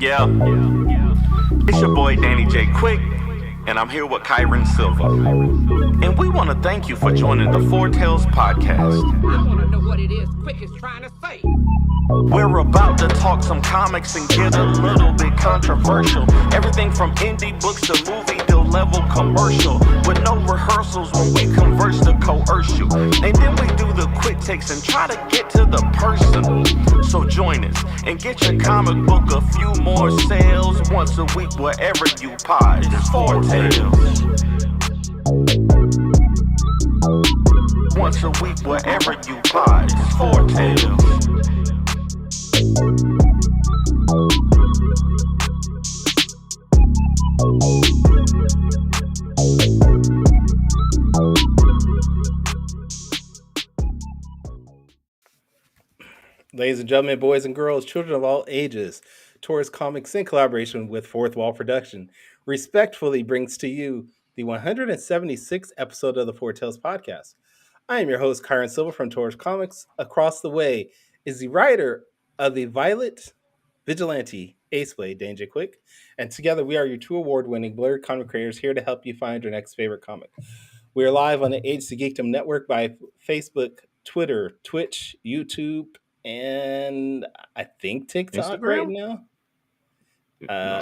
Yeah, it's your boy Danny J. Quick, and I'm here with Kyron Silva. And we want to thank you for joining the Foretales podcast. I want to know what it is Quick is trying to say. We're about to talk some comics and get a little bit controversial. Everything from indie books to movie deal level commercial. With no rehearsals when we converse to coerce you. And then we do the quick takes and try to get to the person. So join us and get your comic book a few more sales once a week wherever you pod. It's Foretales. Once a week wherever you pod. It's Foretales. Ladies and gentlemen, boys and girls, children of all ages, Taurus Comics in collaboration with Fourth Wall Production respectfully brings to you the 176th episode of the Foretales podcast. I am your host, Kyron Silva from Taurus Comics. Across the way is the writer of the Violet Vigilante Ace Blade, Danger Quick, and together we are your two award-winning blurred comic creators here to help you find your next favorite comic. We are live on the Age to Geekdom Network by Facebook, Twitter, Twitch, YouTube, and I think TikTok Instagram? right now.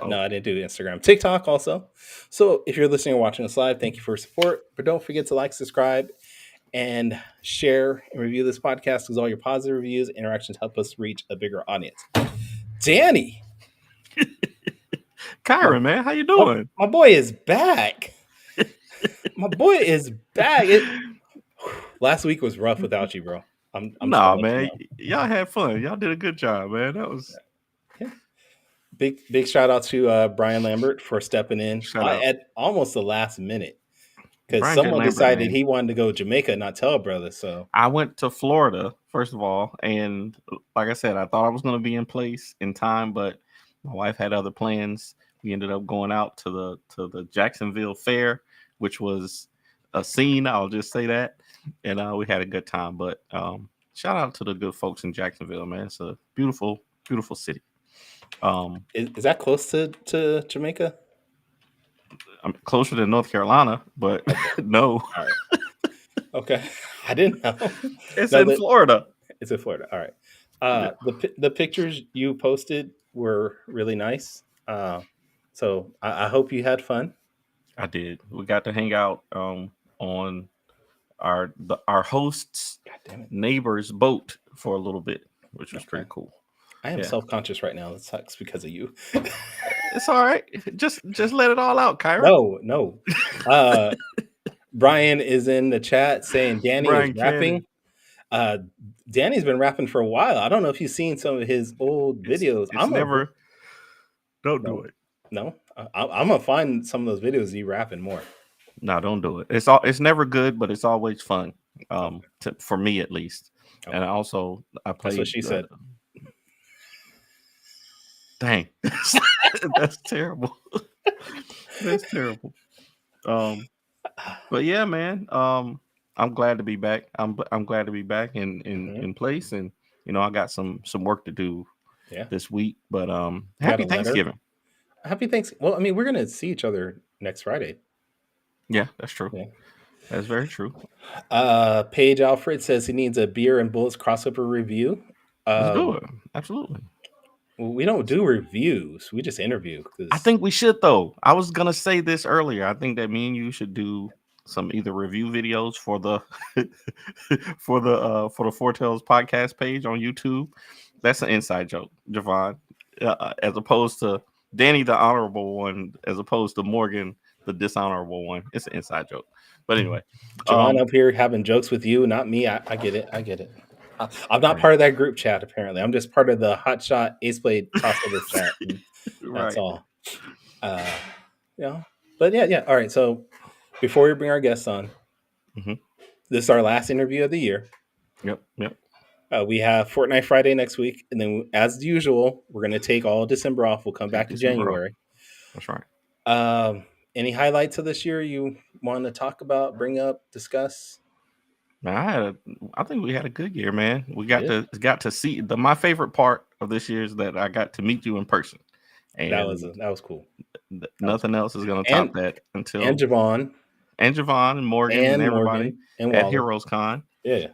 No, I didn't do Instagram. TikTok also. So if you're listening or watching us live, thank you for your support. But don't forget to like, subscribe, and share and review this podcast because all your positive reviews and interactions help us reach a bigger audience. Danny. Kyron, man, how you doing? My boy is back. My boy is back. Last week was rough without you, bro. I'm nah, man. Y'all had fun. Y'all did a good job, man. That was big shout out to Brian Lambert for stepping in at almost the last minute because someone decided he wanted to go to Jamaica, not tell a brother. So I went to Florida first of all, and like I said, I thought I was going to be in place in time, but my wife had other plans. We ended up going out to the Jacksonville Fair, which was a scene. I'll just say that. And we had a good time, but shout out to the good folks in Jacksonville, man. It's a beautiful, beautiful city. Is that close to Jamaica? I'm closer to North Carolina, but no. All right. Okay, I didn't know. It's in Florida. It's in Florida. All right. The pictures you posted were really nice. So I hope you had fun. I did. We got to hang out on our host's neighbor's boat for a little bit, which was pretty cool. I am self-conscious right now. It sucks because of you. It's all right. Just let it all out, Kyron. No. Brian is in the chat saying Danny is rapping. Danny's been rapping for a while. I don't know if you've seen some of his old videos. Don't do it. No, I'm gonna find some of those videos of you rapping more. No, don't do it. It's never good, but it's always fun. For me at least. Okay. And also I played. That's what she said. Dang, that's terrible. That's terrible. But yeah, man. I'm glad to be back. I'm glad to be back in place, and I got some work to do this week. But happy Thanksgiving. Happy Thanksgiving. Well, I mean, we're gonna see each other next Friday. Yeah, that's true. Yeah. That's very true. Paige Alfred says he needs a Beer and Bullets crossover review. Let's do it. Absolutely. We don't do reviews. We just interview. I think we should, though. I was gonna say this earlier. I think that me and you should do some either review videos for the for the Foretales podcast page on YouTube. That's an inside joke, Javon, as opposed to Danny the honorable one, as opposed to Morgan the dishonorable one. It's an inside joke. But anyway, Javon up here having jokes with you, not me. I get it. I'm not part of that group chat, apparently. I'm just part of the Hotshot Ace Blade crossover chat. That's all. But yeah. All right. So before we bring our guests on, this is our last interview of the year. Yep. We have Fortnite Friday next week. And then, as usual, we're going to take all December off. We'll come back to January. That's right. Any highlights of this year you want to talk about, bring up, discuss? I think we had a good year, man. We got to see my favorite part of this year is that I got to meet you in person, and that was cool. That was nothing else is going to top and that and until Javon Javon and Morgan and and everybody Morgan and at Waller. Heroes Con, Yeah.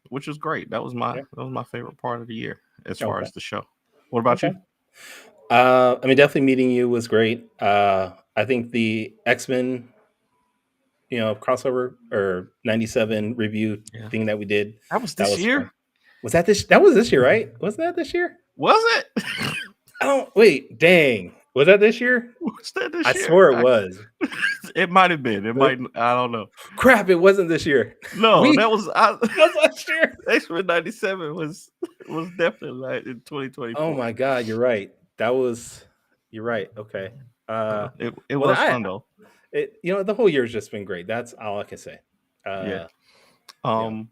which was great. Yeah. That was my favorite part of the year as far Okay. as the show. What about Okay. you? I mean, definitely meeting you was great. I think the X-Men, crossover or 97 review Yeah, thing that we did, that was that this was year. fun. Was that this? That was this year, right? Wasn't that this year? Was it? I don't. Wait, dang. Was that this year? Was that this I year? swear it was. It might have been. It But might. I don't know. crap, it wasn't this year. No, We that was that was last year. X-Men 97 was definitely like in Oh 2024. my god, you're right. That was. You're right. Okay. It Well, was fun though. the whole year's just been great. That's all I can say. Yeah. You know.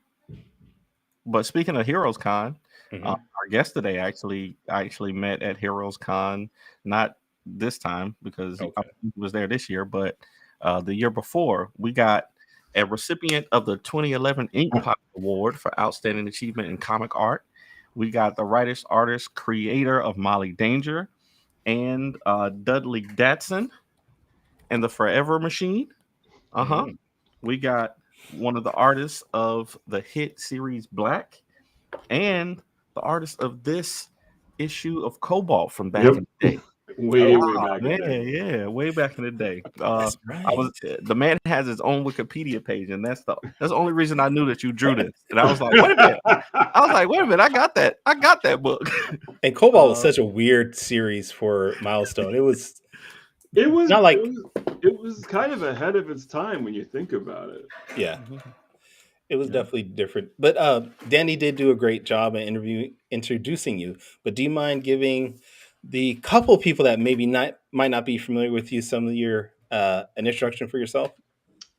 But speaking of Heroes Con, Mhm. our guest today actually met at Heroes Con, not this time because he Okay. was there this year, but the year before. We got a recipient of the 2011 Ink Pop Award for Outstanding Achievement in Comic Art. We got the writer, artist, creator of Molly Danger, and Dudley Datson and the Forever Machine. Mhm. We got one of the artists of the hit series Black and the artist of this issue of Cobalt from back Yep. in the day. Way Oh back in the day. man, yeah, way back in the day. That's I was right. the man has his own Wikipedia page, and that's the only reason I knew that you drew this. And I was like, wait a minute. I was like, wait a minute, I got that book. And Cobalt was Uh, such a weird series for Milestone. It was It was not like it was kind of ahead of its time when you think about it. yeah, it was yeah. definitely different. But Danny did do a great job in introducing you. But do you mind giving the couple people that maybe not might not be familiar with you some of your an introduction for yourself?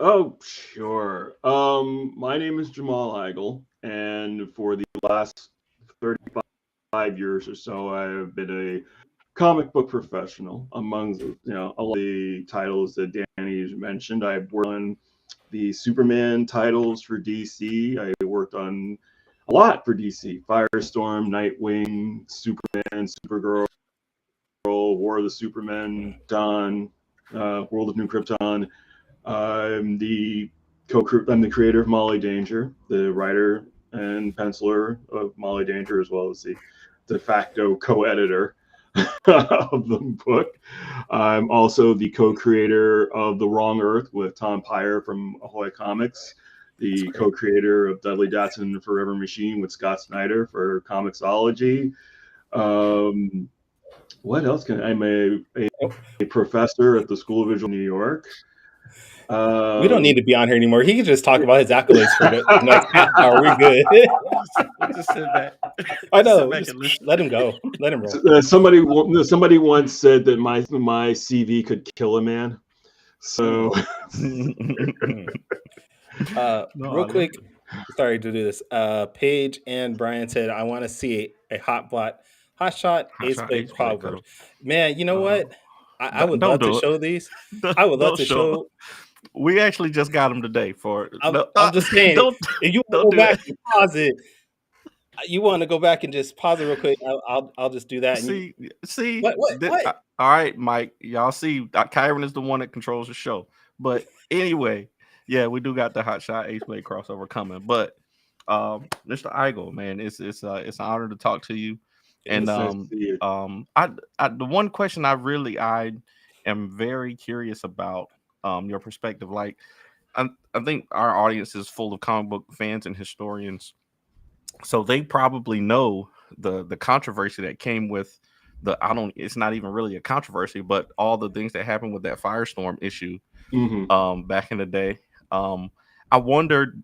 Oh, sure. My name is Jamal Igle, and for the last 35 years or so, I have been a comic book professional. Among a lot of the titles that Danny mentioned, I've worked on the Superman titles for DC. I worked on a lot for DC: Firestorm, Nightwing, Superman, Supergirl, War of the Supermen, Dawn, World of New Krypton. I'm the I'm the creator of Molly Danger, the writer and penciler of Molly Danger, as well as the de facto co-editor of the book. I'm also the co-creator of The Wrong Earth with Tom Pyre from Ahoy Comics, That's the great. co-creator of Dudley Datson and the Forever Machine with Scott Snyder for Comixology. Um, what else can I'm Oh, a professor at the School of Visual New York. we don't need to be on here anymore. He can just talk about his accolades for the next half hour. We're good. We'll just sit back. I Just sit know. back Just and listen. let him go. Let him roll. Somebody once said that my CV could kill a man. So No, I Real love quick, sorry to do this. Paige and Brian said, I want to see a hot shot Hot ace shot play ace play crossover. cover. Man, you know Uh, what? I would don't love to do it. show these. I would love Don't to show. show. We actually just got them today for no. I'm just saying, Don't if you want don't to go do back it. and pause it, you want to go back and just pause it real quick. I'll just do that. And you, See. what? All right, Mike. Y'all see, Kyron is the one that controls the show. But anyway, yeah, we do got the hot shot ace play crossover coming. But Mr. Igle, man, it's an honor to talk to you. It And is. nice to see you. I the one question I am very curious about your perspective. Like, I think our audience is full of comic book fans and historians, so they probably know the controversy that came with I don't, it's not even really a controversy, but all the things that happened with that Firestorm issue back in the day. I wondered,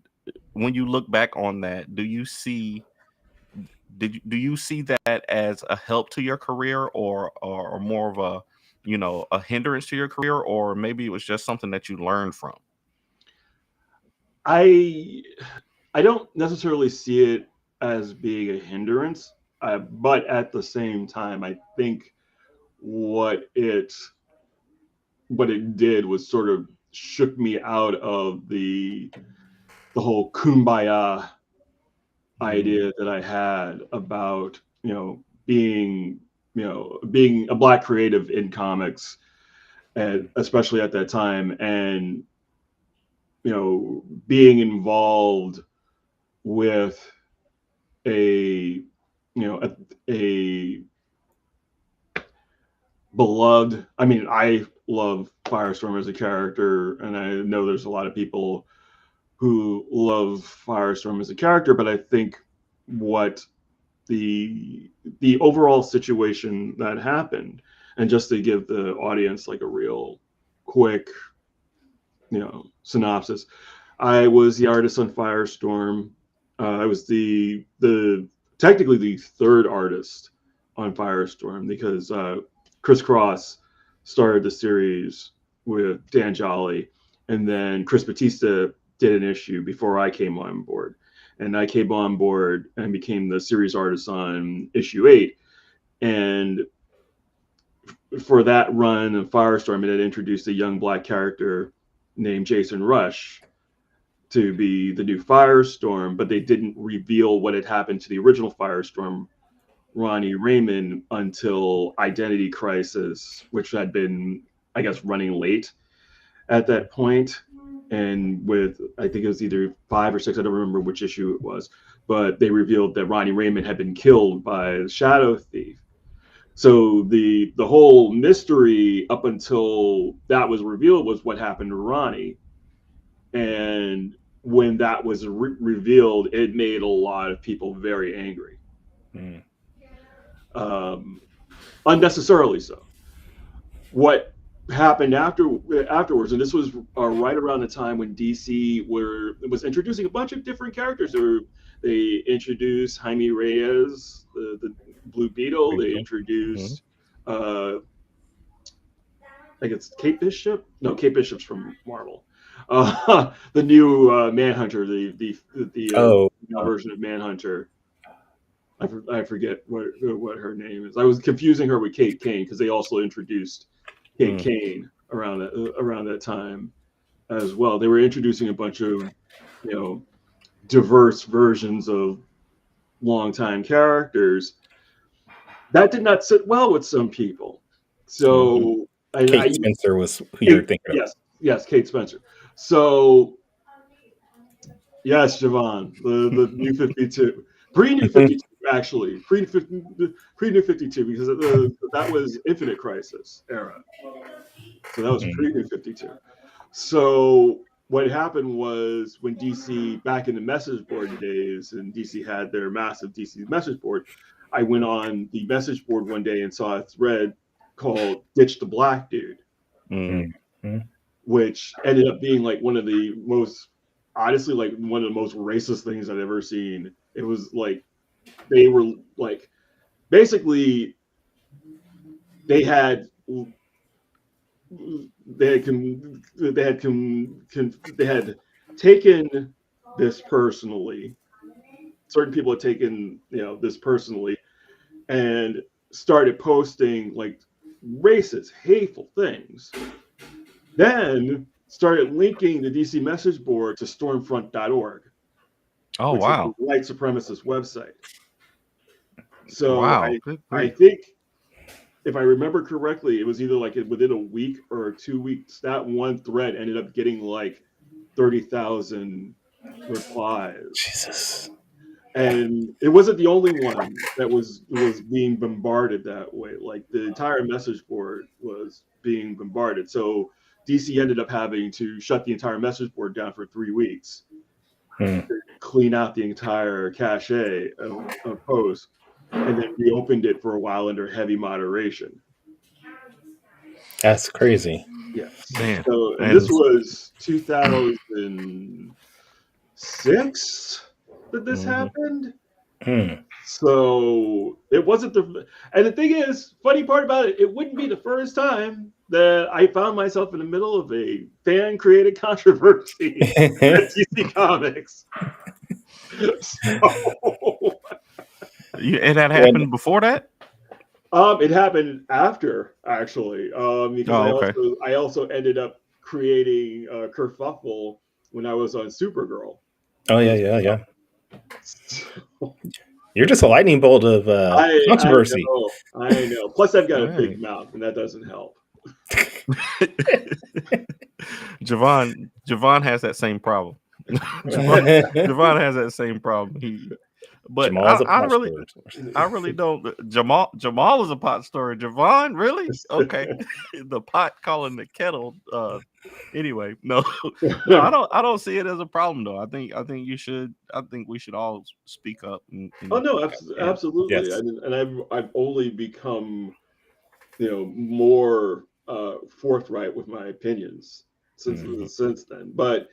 when you look back on that, do you see that as a help to your career, or more of a, a hindrance to your career, or maybe it was just something that you learned from? I I don't necessarily see it as being a hindrance, but at the same time, I think what it what it did was sort of shook me out of the whole kumbaya idea that I had about being being a Black creative in comics, and especially at that time, and being involved with a a beloved. I mean, I love Firestorm as a character, and I know there's a lot of people who love Firestorm as a character, but I think what the overall situation that happened, and just to give the audience like a real quick synopsis. I was the artist on Firestorm. I was the technically the third artist on Firestorm, because Chris Cross started the series with Dan Jolly, and then Chris Batista did an issue before I came on board. And I came on board and became the series artist on issue 8. And for that run of Firestorm, it had introduced a young Black character named Jason Rush to be the new Firestorm, but they didn't reveal what had happened to the original Firestorm, Ronnie Raymond, until Identity Crisis, which had been, I guess, running late at that point. And with, I think it was either 5 or 6, I don't remember which issue it was, but they revealed that Ronnie Raymond had been killed by the Shadow Thief. So the whole mystery up until that was revealed was what happened to Ronnie. And when that was revealed, it made a lot of people very angry. Unnecessarily so. What happened afterwards, and this was right around the time when DC was introducing a bunch of different characters. They introduced Jaime Reyes, the Blue Beetle. They introduced I think it's Kate Bishop. No, Kate Bishop's from Marvel. The new Manhunter, the version of Manhunter. I forget what her name is. I was confusing her with Kate Kane, because they also introduced Kate Kane around that time as well. They were introducing a bunch of diverse versions of longtime characters. That did not sit well with some people. So Kate Spencer was who you're thinking of. Yes, Kate Spencer. So yes, Javon, the New 52, pre-New 52, actually pre-New 52, because that was Infinite Crisis era. So that was pre-New 52. So what happened was, when DC, back in the message board days, and DC had their massive DC message board, I went on the message board one day and saw a thread called "Ditch the Black Dude," which ended up being like one of the most, honestly, like one of the most racist things I've ever seen. It was like, they were like, basically, they had taken this personally. Certain people had taken this personally, and started posting like racist, hateful things. Then started linking the DC message board to stormfront.org. Oh, which wow. is a white supremacist website. So wow. I think, if I remember correctly, it was either like within a week or 2 weeks, that one thread ended up getting like 30,000 replies. Jesus. And it wasn't the only one that was being bombarded that way. Like, the entire message board was being bombarded. So DC ended up having to shut the entire message board down for 3 weeks to clean out the entire cache of posts, and then reopened it for a while under heavy moderation. That's crazy. Yes. Man. So, and this was 2006 that this happened. So it wasn't and the thing is, funny part about it, it wouldn't be the first time that I found myself in the middle of a fan created controversy at DC Comics. So, And that happened before that? It happened after, actually, because I also ended up creating Kerfuffle when I was on Supergirl. Oh yeah. You're just a lightning bolt of controversy. I know. Plus, I've got a big Right. mouth, and that doesn't help. Javon has that same problem. Javon has that same problem. But Jamal's a I pot really, stirrer. I really don't. Jamal is a pot stirrer. Javon, really? Okay. The pot calling the kettle. Anyway, no, I don't see it as a problem though. I think you should. I think we should all speak up. Oh no, And absolutely. Yes. And I've only become, more forthright with my opinions since then. But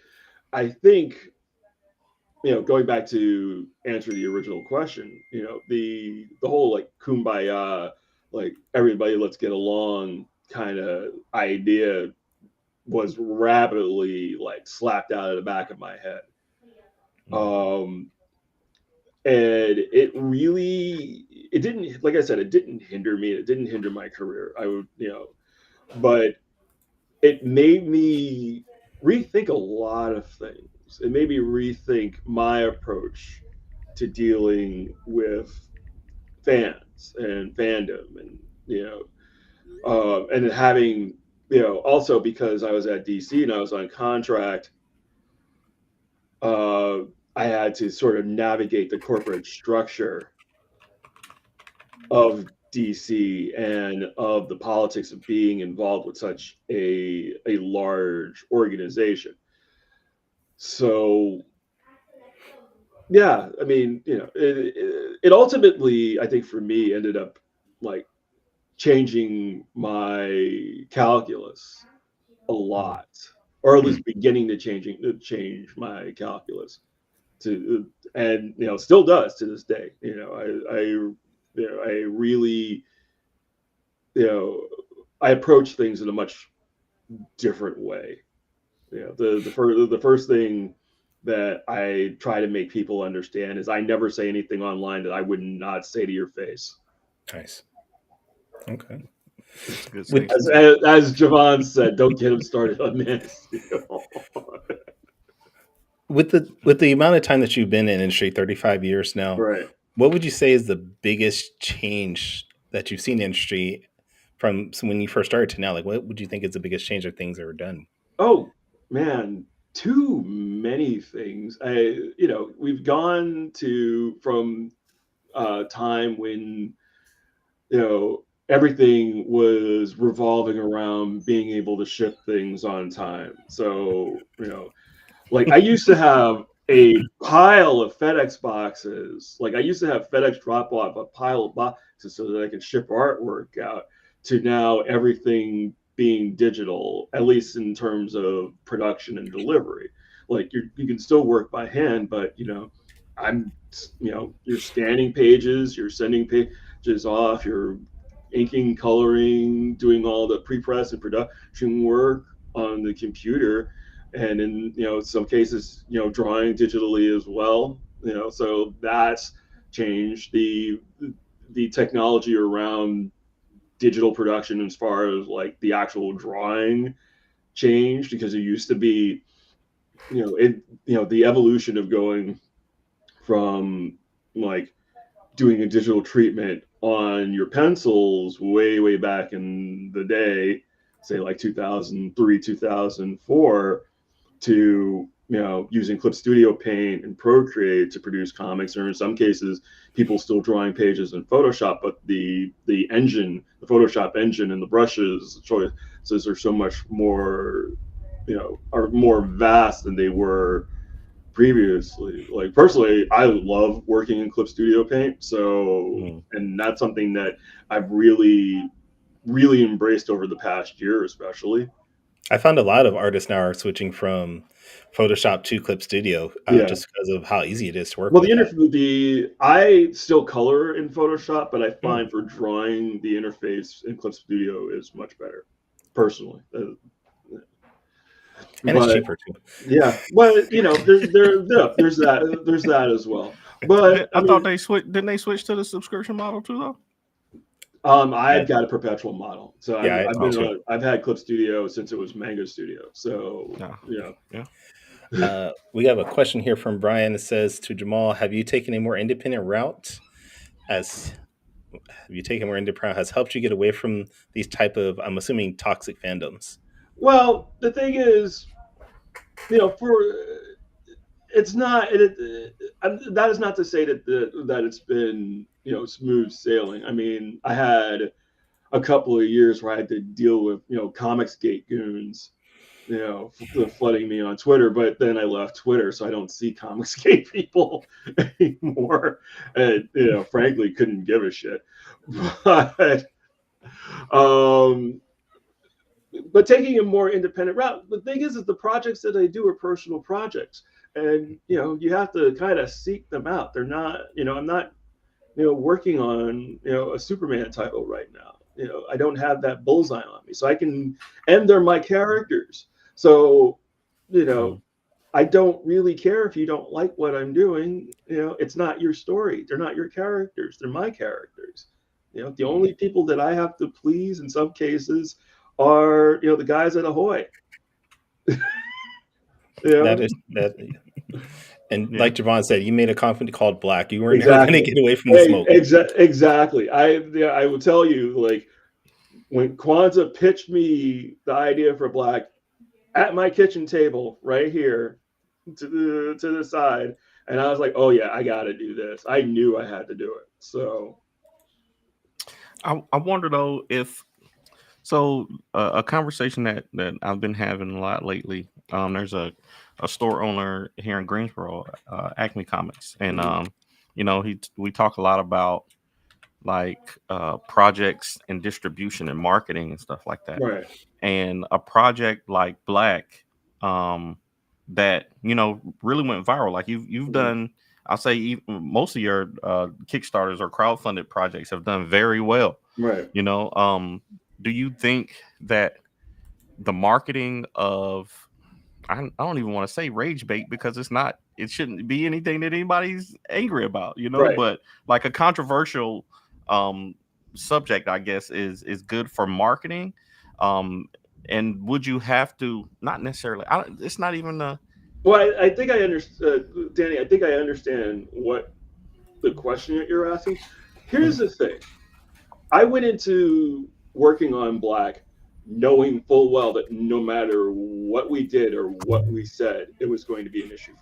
I think, going back to answer the original question, the whole like kumbaya, like everybody let's get along kind of idea was rapidly like slapped out of the back of my head. Um, and it didn't, like I said, it didn't hinder me. It didn't hinder my career. I would, but it made me rethink a lot of things. It made me rethink my approach to dealing with fans and fandom, and and having, also because I was at DC and I was on contract, I had to sort of navigate the corporate structure of DC and of the politics of being involved with such a large organization. So yeah, I mean, it ultimately, I think for me, ended up like changing my calculus a lot, or at least beginning to change my calculus to, and still does to this day. I really, I approach things in a much different way. The first thing that I try to make people understand is I never say anything online that I would not say to your face. Nice. Okay. it's a good With- thing. As Javon said, don't get him started on Man of Steel. with the amount of time that you've been in industry, 35 years now, Right. what would you say is the biggest change that you've seen in industry from when you first started to now? Like, what would you think is the biggest change of things that were done? Oh man, too many things. We've gone from time when everything was revolving around being able to ship things on time. So like I used to have a pile of FedEx boxes. Like I used to have FedEx drop off a pile of boxes so that I could ship artwork out, to now everything being digital, at least in terms of production and delivery. Like you can still work by hand, but I'm you're scanning pages, you're sending pages off, you're inking, coloring, doing all the pre-press and production work on the computer, and in some cases drawing digitally as well. So that's changed the technology around digital production as far as like the actual drawing changed, because it used to be the evolution of going from like doing a digital treatment on your pencils way back in the day, say like 2003 2004, to using Clip Studio Paint and Procreate to produce comics, or in some cases people still drawing pages in Photoshop, but the Photoshop engine and the brushes choices are so much more, are more vast than they were previously. Like personally, I love working in Clip Studio Paint, so and that's something that I've really embraced over the past year, especially. I found a lot of artists now are switching from Photoshop to Clip Studio, Yeah. just because of how easy it is to work Well, with that. I still color in Photoshop, but I find for drawing the interface in Clip Studio is much better, personally. And it's cheaper too. Yeah, well, there's that as well. But I thought they switched. Didn't they switch to the subscription model too, though? I've got a perpetual model, so Yeah, I've had Clip Studio since it was Mango Studio. So we have a question here from Brian that says to Jamal, have you taken a more independent route has you taken more independent has helped you get away from these type of, I'm assuming, toxic fandoms? Well, the thing is, for it's not that is not to say that it's been smooth sailing. I mean, I had a couple of years where I had to deal with Comicsgate goons, flooding me on Twitter. But then I left Twitter, so I don't see Comicsgate people anymore, and frankly, couldn't give a shit. But um, but taking a more independent route. The thing is the projects that I do are personal projects, and you have to kind of seek them out. They're not, I'm not, working on a Superman title right now. I don't have that bullseye on me, so I can, and they're my characters. So, I don't really care if you don't like what I'm doing. It's not your story. They're not your characters. They're my characters. The only people that I have to please in some cases are the guys at Ahoy. That is that. And Yeah. like Javon said, you made a conflict called Black. You weren't Exactly. going to get away from the smoke. Exactly. I will tell you, like, when Kwanzaa pitched me the idea for Black at my kitchen table right here to the side, and I was like, oh yeah, I got to do this. I knew I had to do it. So I wonder though if a conversation that I've been having a lot lately. There's a store owner here in Greensboro, Acme Comics, and we talk a lot about like projects and distribution and marketing and stuff like that. right. And a project like Black, that really went viral. Like you've done, I'll say most of your Kickstarters or crowdfunded projects have done very well. Right. Do you think that the marketing of, I don't even want to say rage bait because it shouldn't be anything that anybody's angry about, Right. but like a controversial subject, I guess, is good for marketing. And would you have to, not necessarily, it's not even Well, I think I understand, Danny. I think I understand what the question that you're asking. Here's the thing. I went into working on Black knowing full well that no matter what we did or what we said, it was going to be an issue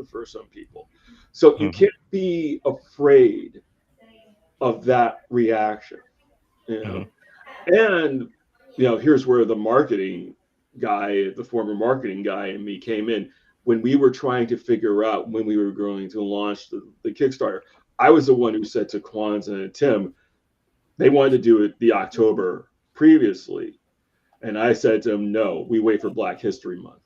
for some people. So you can't be afraid of that reaction. And here's where the marketing guy, the former marketing guy in me came in. When we were trying to figure out when we were going to launch the Kickstarter, I was the one who said to Kwanzaa and Tim, they wanted to do it the October previously. And I said to them, no, we wait for Black History Month.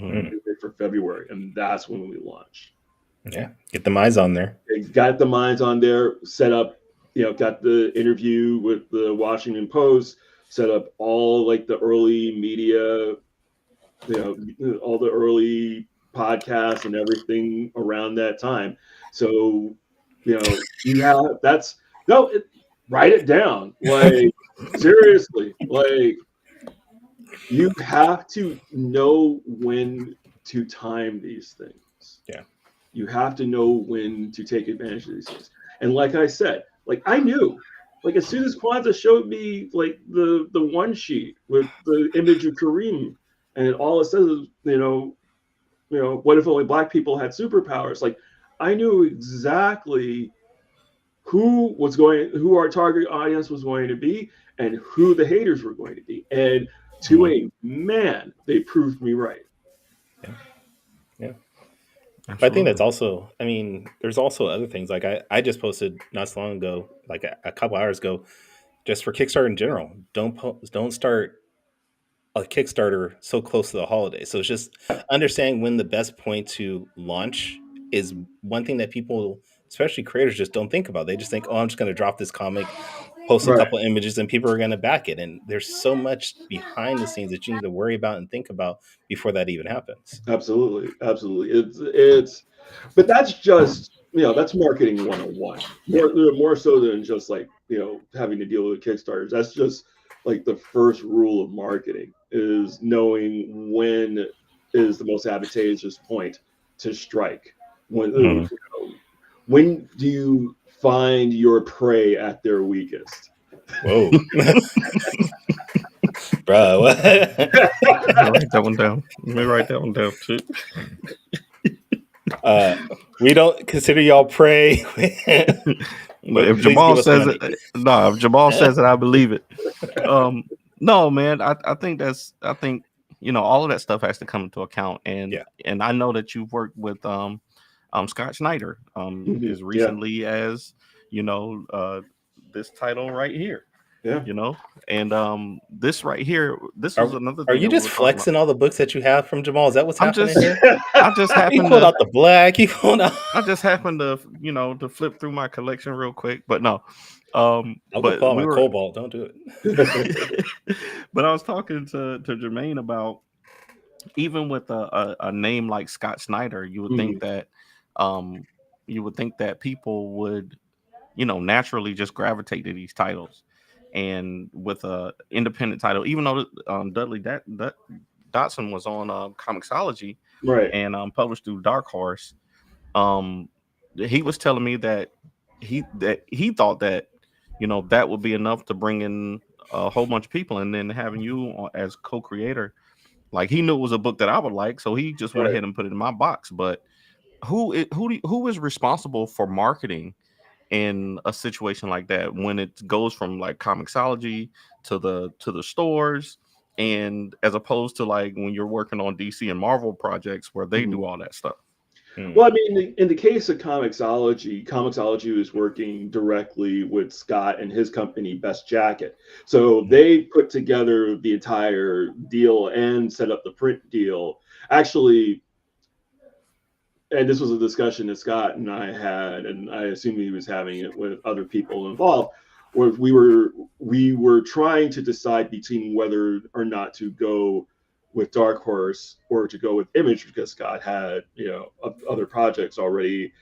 We wait for February. And that's when we launch. Yeah. Get the minds on there. Got the minds on there, set up, got the interview with the Washington Post, set up all like the early media, all the early podcasts and everything around that time. So, write it down. Like, seriously, like, you have to know when to time these things. Yeah. You have to know when to take advantage of these things. And like I said, like, I knew, like, as soon as Kwanzaa showed me like the one sheet with the image of Kareem, and all it says is, what if only Black people had superpowers? Like, I knew exactly who our target audience was going to be and who the haters were going to be. And to a man, they proved me right. Yeah. But I think that's also, I mean, there's also other things. Like I just posted not so long ago, like a couple hours ago, just for Kickstarter in general. Don't start a Kickstarter so close to the holidays. So it's just understanding when the best point to launch is one thing that people, especially creators, just don't think about. They just think, oh, I'm just going to drop this comic, post a couple images, and people are going to back it. And there's so much behind the scenes that you need to worry about and think about before that even happens. Absolutely. It's but that's just, that's marketing 101. More so than just like, having to deal with Kickstarters. That's just like the first rule of marketing, is knowing when is the most advantageous point to strike. When do you find your prey at their weakest. Whoa. Bro, what? Write that one down. Let me write that one down too. We don't consider y'all prey. But if Please give Jamal us says money. it, no, if Jamal says it, I believe it. No, man, I think all of that stuff has to come into account, and Yeah. and I know that you've worked with Scott Schneider Mhm. as recently as this title right here, Yeah. and this right here, this Are, was another are thing you that we just were talking about. flexing all the books that you have from Jamal? Is that what's I'm happening just here? I just He happened pulled to out the black. He pulled out. to flip through my collection real quick, but no, I'll go but pull out we my were cobalt. Don't do it. but I was talking to Jermaine about, even with a name like Scott Snyder, you would think Mhm. that people would naturally just gravitate to these titles, and with a independent title, even though Dudley Dotson was on Comixology Right. and published through Dark Horse. um he was telling me that he thought that that would be enough to bring in a whole bunch of people, and then having you as co-creator, like, he knew it was a book that I would like, so he just went Right. ahead and put it in my box. But who is responsible for marketing in a situation like that, when it goes from like Comixology to the stores, and as opposed to like when you're working on DC and Marvel projects where they Mhm. do all that stuff? Well, I mean, in the case of Comixology was working directly with Scott and his company, Best Jacket. So they put together the entire deal and set up the print deal. Actually, and this was a discussion that Scott and I had, and I assume he was having it with other people involved, where we were trying to decide between whether or not to go with Dark Horse or to go with Image, because Scott had other projects already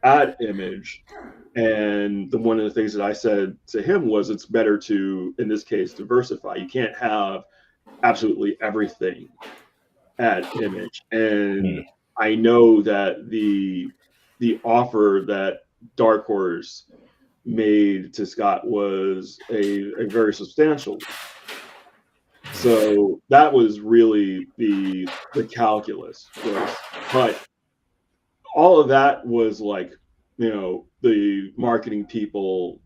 at Image. And one of the things that I said to him was, it's better to, in this case, diversify. You can't have absolutely everything at Image. And I know that the offer that Dark Horse made to Scott was a very substantial one. So that was really the calculus was, but all of that was like, the marketing people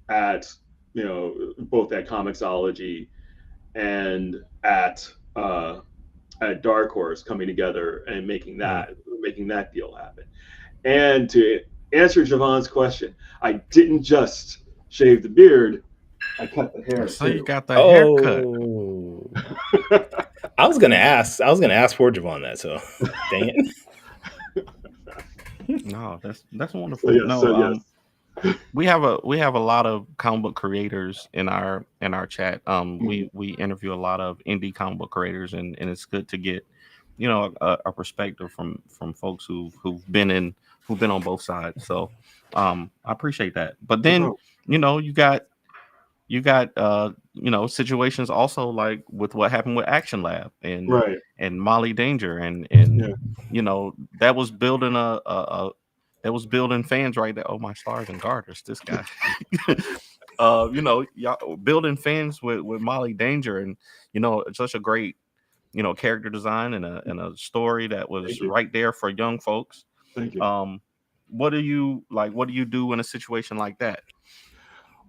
at, both at Comixology and at Dark Horse coming together and making that deal happen. And to answer Javon's question, I didn't just shave the beard; I cut the hair So you too. got the haircut. Oh, I was gonna ask. I was gonna ask for Javon that. So, dang it. No, that's So wonderful. yes, No, so yes. we have a lot of comic book creators in our chat. We interview a lot of indie comic book creators, and it's good to get a perspective from folks who've been on both sides. So I appreciate that. But then you got situations also, like with what happened with Action Lab Right. and Molly Danger, and Yeah. that was building that was building fans right there. Oh, my stars and garters, this guy. Y'all building fans with Molly Danger, and it's such a great character design, and a story that was Thank you. right there for young folks. Thank you. What do you like? What do you do in a situation like that?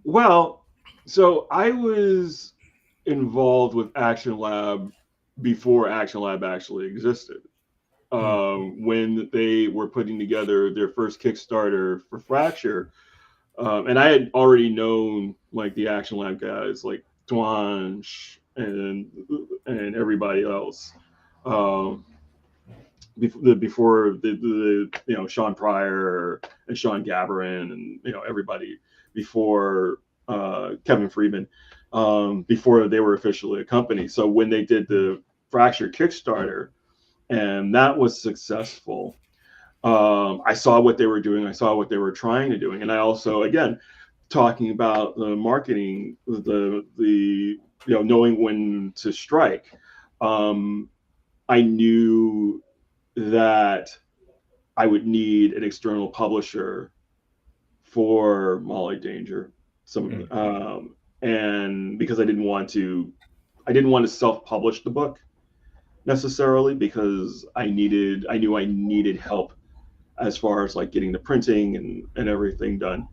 Well, so I was involved with Action Lab before Action Lab actually existed. When they were putting together their first Kickstarter for Fracture, and I had already known like the Action Lab guys, like Dwange and everybody else. Um, before the Sean Pryor and Sean Gabarin and everybody before Kevin Friedman, before they were officially a company. So when they did the Fracture Kickstarter and that was successful, I saw what they were doing. I saw what they were trying to do, and I also, again, talking about the marketing, the knowing when to strike. I knew that I would need an external publisher for Molly Danger. And because I didn't want to self-publish the book necessarily, because I knew I needed help as far as like getting the printing and everything done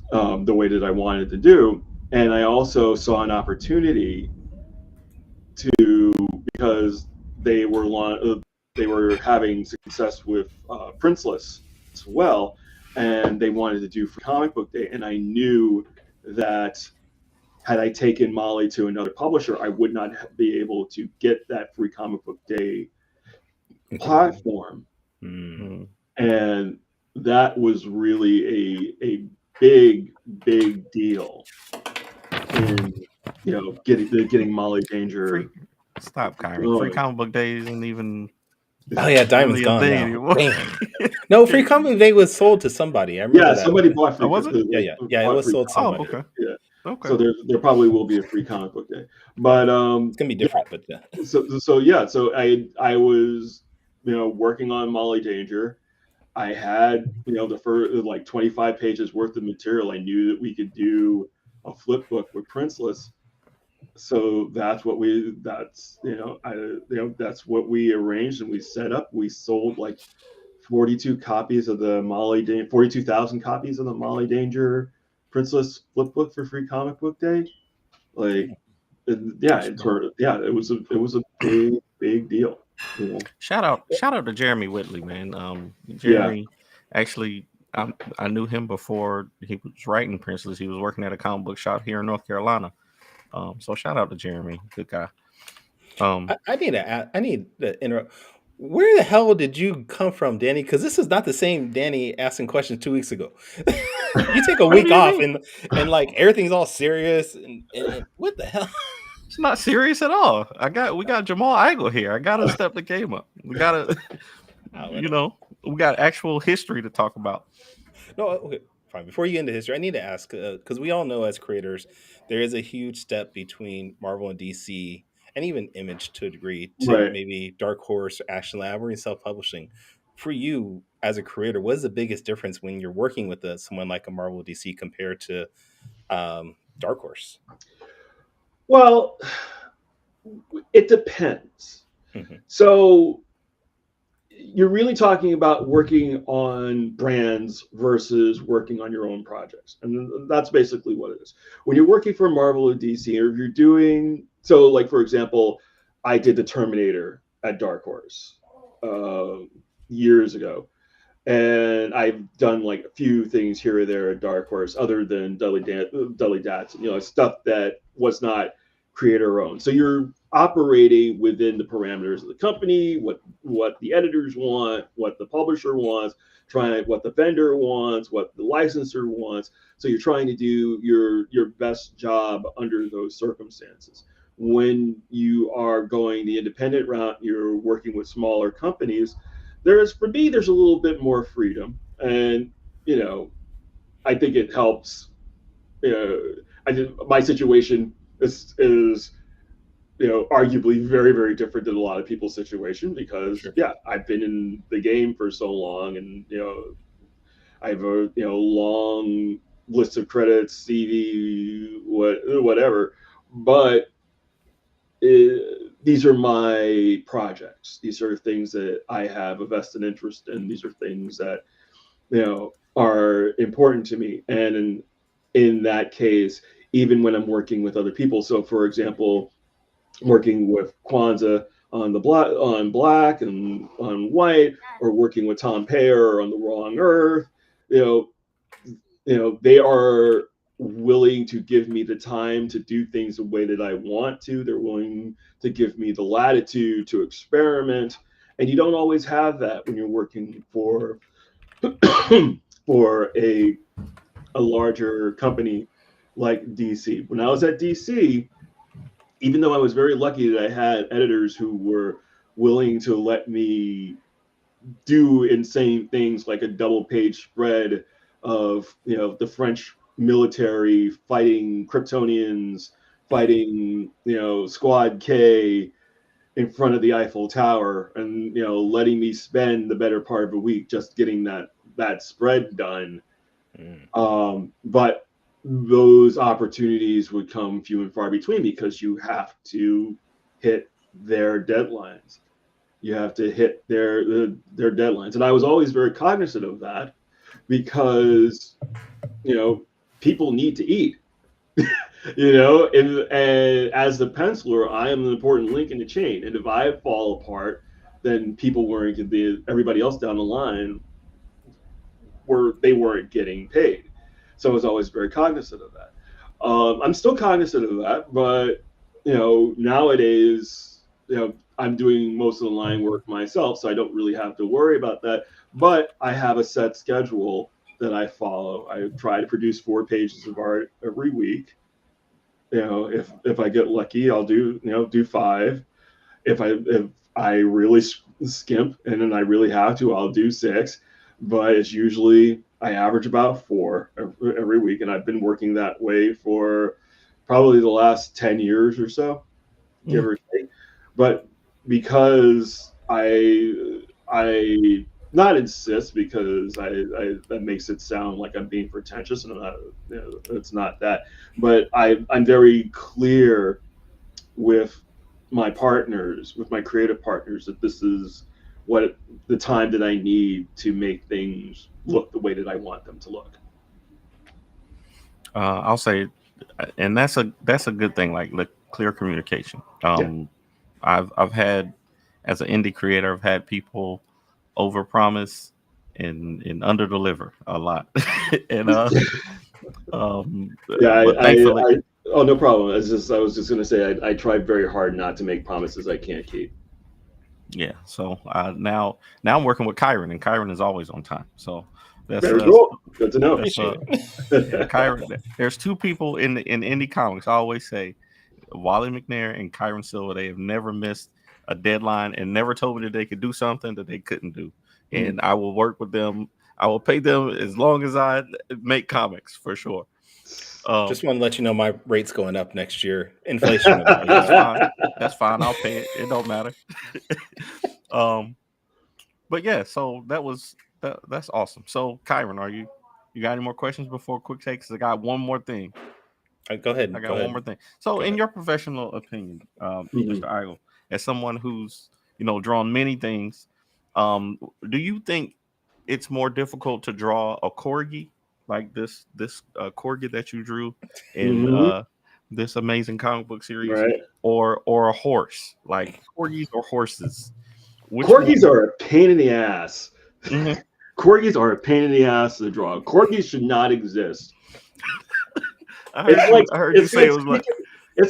the way that I wanted to do. And I also saw an opportunity because they were having success with Princeless as well, and they wanted to do Free Comic Book Day, and I knew that had I taken Molly to another publisher, I would not be able to get that Free Comic Book Day platform. Mm. And that was really a big deal in getting Molly Danger. Stop, Kyrie. Free Comic Book Day isn't even. Oh yeah, Diamond's really a gone thing now. anymore. Damn. No, Free Comic Day was sold to somebody. I remember Yeah, that. somebody bought Free. Was it? Yeah, it was sold to somebody. Oh, okay. Yeah. Okay. So there probably will be a Free Comic Book Day, but It's gonna be different, but yeah. So I was working on Molly Danger. I had the first like 25 pages worth of material. I knew that we could do a flip book with Princeless. So that's what that's what we arranged and we set up. We sold like 42,000 copies of the Molly Danger Princeless flip book for Free Comic Book Day. Like, it was a big deal. Shout out to Jeremy Whitley, man. Jeremy, actually, I knew him before he was writing Princeless. He was working at a comic book shop here in North Carolina. So shout out to Jeremy, good guy. I need to interrupt. Where the hell did you come from, Danny? Because this is not the same Danny asking questions 2 weeks ago. You take a week off and like everything's all serious and what the hell? It's not serious at all. We got Jamal Igle here. I gotta step the game up. We gotta, we got actual history to talk about. No, okay, fine. Before you get into history, I need to ask because we all know as creators there is a huge step between Marvel and DC and even Image to a degree to Right. maybe Dark Horse, Action Lab, or self-publishing. For you as a creator, what is the biggest difference when you're working with someone like a Marvel DC compared to Dark Horse? Well, it depends. Mm-hmm. So you're really talking about working on brands versus working on your own projects. And that's basically what it is. When you're working for Marvel or DC, or if you're doing, so like, for example, I did the Terminator at Dark Horse years ago. And I've done like a few things here or there at Dark Horse other than Dudley Datsun, stuff that was not creator owned. So you're operating within the parameters of the company, what the editors want, what the publisher wants, what the vendor wants, what the licensor wants. So you're trying to do your best job under those circumstances. When you are going the independent route, you're working with smaller companies. There's a little bit more freedom, and I think it helps. My situation is arguably very, very different than a lot of people's situation because Sure. I've been in the game for so long, and I have a long list of credits, CV, whatever, but these are my projects. These are things that I have a vested interest in. These are things that are important to me, and in that case, even when I'm working with other people. So, for example, working with Kwanzaa on black and on white, or working with Tom Payer on The Wrong Earth, they are willing to give me the time to do things the way that I want to. They're willing to give me the latitude to experiment, and you don't always have that when you're working for for a larger company like DC. When I was at DC, even though I was very lucky that I had editors who were willing to let me do insane things like a double-page spread of the French military fighting Kryptonians, fighting Squad K in front of the Eiffel Tower, and letting me spend the better part of a week just getting that spread done. But those opportunities would come few and far between because you have to hit their deadlines. You have to hit their deadlines, and I was always very cognizant of that because people need to eat. And as the penciler, I am an important link in the chain, and if I fall apart, then people weren't everybody else down the line weren't getting paid. So I was always very cognizant of that. I'm still cognizant of that, but nowadays, I'm doing most of the line work myself, so I don't really have to worry about that. But I have a set schedule that I follow. I try to produce 4 pages of art every week. If I get lucky, I'll do 5. If I really skimp and then I really have to, I'll do 6. But it's usually I average about 4 every week, and I've been working that way for probably the last 10 years or so, give or take. But because I not insist, because I that makes it sound like I'm being pretentious, and I'm not. It's not that. But I'm very clear with my partners, with my creative partners, that this is what the time that I need to make things look the way that I want them to look. I'll say, and that's a good thing. Like clear communication. I've had, as an indie creator, I've had people overpromise and underdeliver a lot, and but thankfully, oh, no problem. I was just going to say I try very hard not to make promises I can't keep. yeah. So now I'm working with Kyron, and Kyron is always on time. So that's very cool. Good to know. Kyron, there's 2 people in indie comics. I always say, Wally McNair and Kyron Silva. They have never missed a deadline and never told me that they could do something that they couldn't do. And I will work with them. I will pay them as long as I make comics, for sure. Just want to let you know my rate's going up next year. Inflation. That's fine. That's fine. I'll pay it. It don't matter. But yeah, so that's awesome. So Kyron, you got any more questions before quick takes? I got one more thing. Go ahead. I got one more thing. So, in your professional opinion, Mr. Igle, as someone who's drawn many things, do you think it's more difficult to draw a corgi like this corgi that you drew in this amazing comic book series, right, or a horse, like corgis or horses? Corgis are a pain in the ass. Corgis are a pain in the ass to draw. Corgis should not exist. It's